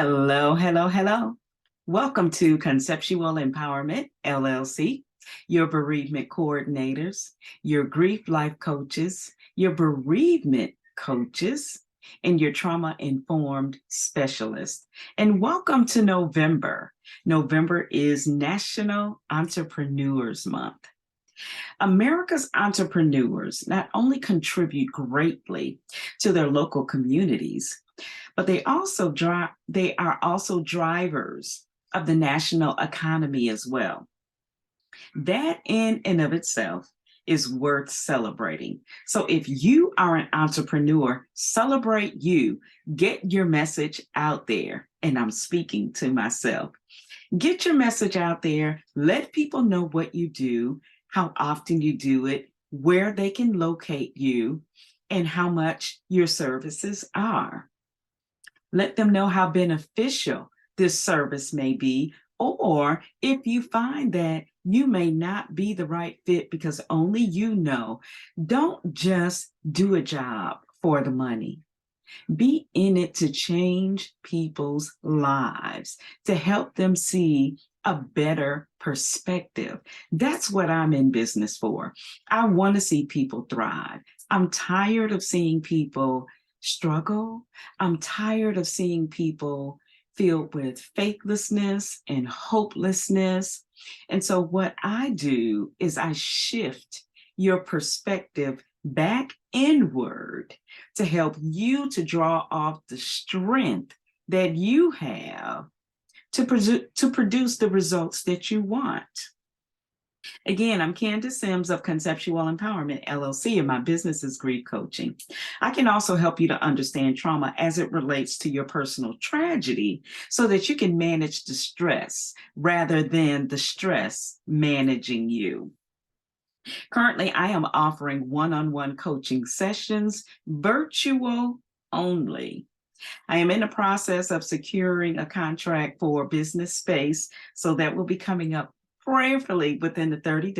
Hello, hello, hello. Welcome to Conceptual Empowerment, LLC, your bereavement coordinators, your grief life coaches, your bereavement coaches, and your trauma-informed specialists. And welcome to November. November is National Entrepreneurs Month. America's entrepreneurs not only contribute greatly to their local communities, but they are also drivers of the national economy as well. That in and of itself is worth celebrating. So if you are an entrepreneur, celebrate you, get your message out there. And I'm speaking to myself. Get your message out there, let people know what you do, how often you do it, where they can locate you, and how much your services are. Let them know how beneficial this service may be, or if you find that you may not be the right fit because only you know, don't just do a job for the money. Be in it to change people's lives, to help them see a better perspective. That's what I'm in business for. I want to see people thrive. I'm tired of seeing people struggle. I'm tired of seeing people filled with faithlessness and hopelessness. And so what I do is I shift your perspective back inward to help you to draw off the strength that you have to produce the results that you want. Again, I'm Candace Sims of Conceptual Empowerment, LLC, and my business is grief coaching. I can also help you to understand trauma as it relates to your personal tragedy so that you can manage the stress rather than the stress managing you. Currently, I am offering one-on-one coaching sessions, virtual only. I am in the process of securing a contract for business space, so that will be coming up prayerfully within 30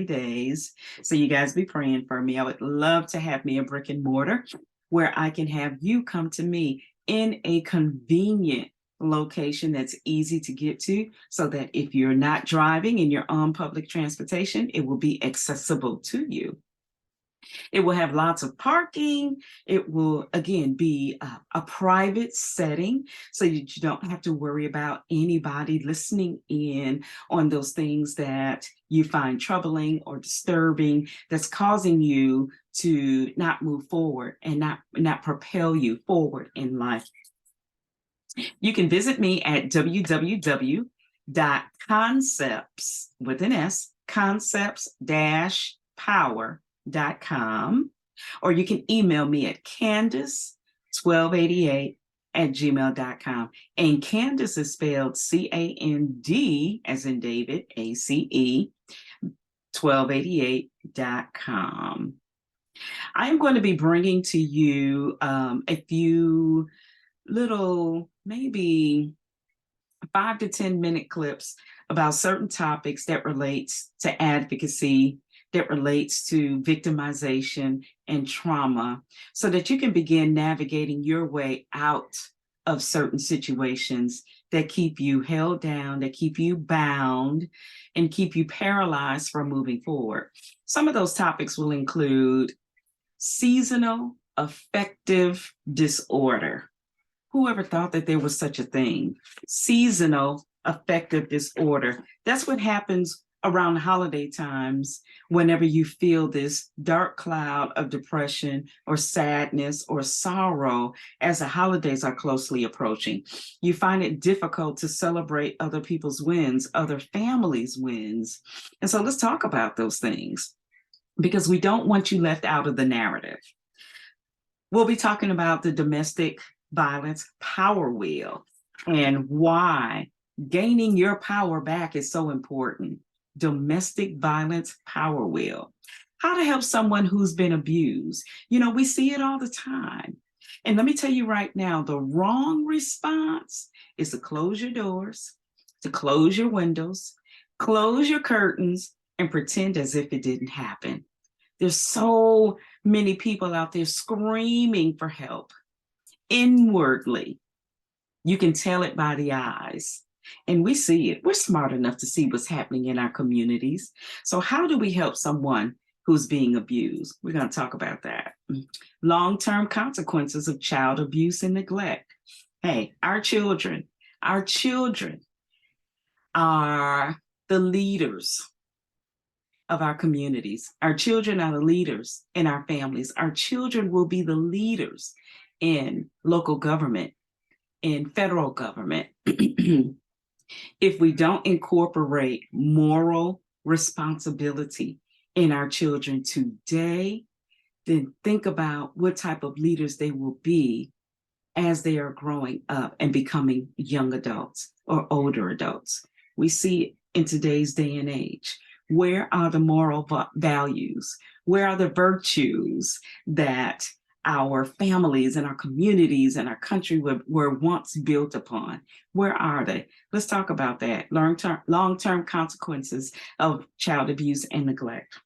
days. So you guys be praying for me. I would love to have me a brick and mortar where I can have you come to me in a convenient location that's easy to get to, so that if you're not driving and you're on public transportation, it will be accessible to you. It will have lots of parking. It will, again, be a private setting so that you don't have to worry about anybody listening in on those things that you find troubling or disturbing that's causing you to not move forward and not propel you forward in life. You can visit me at www.concepts, with an S, concepts-power.com, or you can email me at candace1288@gmail.com. And Candace is spelled CAND, as in David, ACE, 1288.com. I am going to be bringing to you a few little, maybe 5 to 10 minute clips about certain topics that relates to advocacy, that relates to victimization and trauma, so that you can begin navigating your way out of certain situations that keep you held down, that keep you bound, and keep you paralyzed from moving forward. Some of those topics will include seasonal affective disorder. Whoever thought that there was such a thing? Seasonal affective disorder. That's what happens around the holiday times whenever you feel this dark cloud of depression or sadness or sorrow as the holidays are closely approaching. You find it difficult to celebrate other people's wins, other families' wins. And so let's talk about those things, because we don't want you left out of the narrative. We'll be talking about the domestic violence power wheel and why gaining your power back is so important. Domestic violence power wheel. How to help someone who's been abused. You know, we see it all the time. And let me tell you right now, the wrong response is to close your doors, to close your windows, close your curtains, and pretend as if it didn't happen. There's so many people out there screaming for help inwardly, You can tell it by the eyes. And we see it. We're smart enough to see what's happening in our communities. So how do we help someone who's being abused? We're going to talk about that. Long-term consequences of child abuse and neglect. Hey, our children are the leaders of our communities. Our children are the leaders in our families. Our children will be the leaders in local government, in federal government. If we don't incorporate moral responsibility in our children today, then think about what type of leaders they will be as they are growing up and becoming young adults or older adults. We see it in today's day and age. Where are the moral values? Where are the virtues that our families and our communities and our country were once built upon? Where are they? Let's talk about that. Long-term consequences of child abuse and neglect.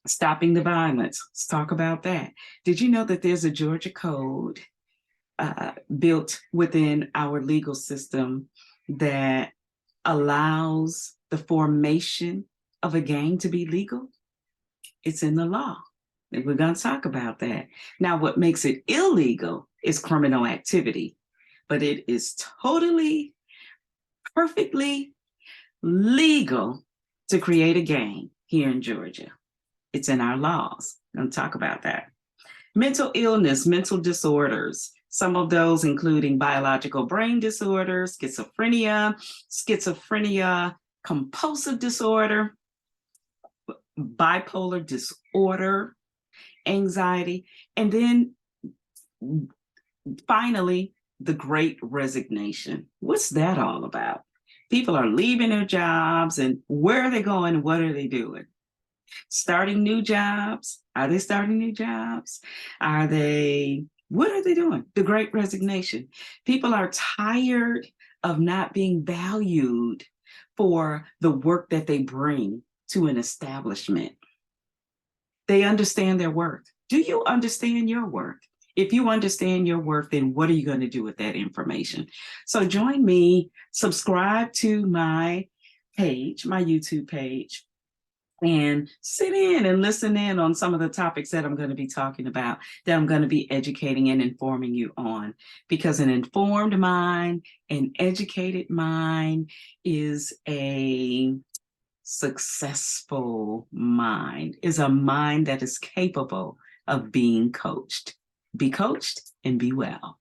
Stopping the violence. Let's talk about that. Did you know that there's a Georgia code built within our legal system that allows the formation of a gang to be legal? It's in the law. And we're going to talk about that. Now, what makes it illegal is criminal activity, but it is totally, perfectly legal to create a gang here in Georgia. It's in our laws. I'm going to talk about that. Mental illness, mental disorders, some of those including biological brain disorders, schizophrenia, compulsive disorder, bipolar disorder, anxiety, and then finally, the Great Resignation. What's that all about? People are leaving their jobs, and where are they going? What are they doing? Starting new jobs? Are they starting new jobs? What are they doing? The Great Resignation. People are tired of not being valued for the work that they bring to an establishment. They understand their worth. Do you understand your worth? If you understand your worth, then what are you going to do with that information? So join me, subscribe to my page, my YouTube page, and sit in and listen in on some of the topics that I'm going to be talking about, that I'm going to be educating and informing you on. Because an informed mind, an educated mind is a successful mind, is a mind that is capable of being coached. Be coached and be well.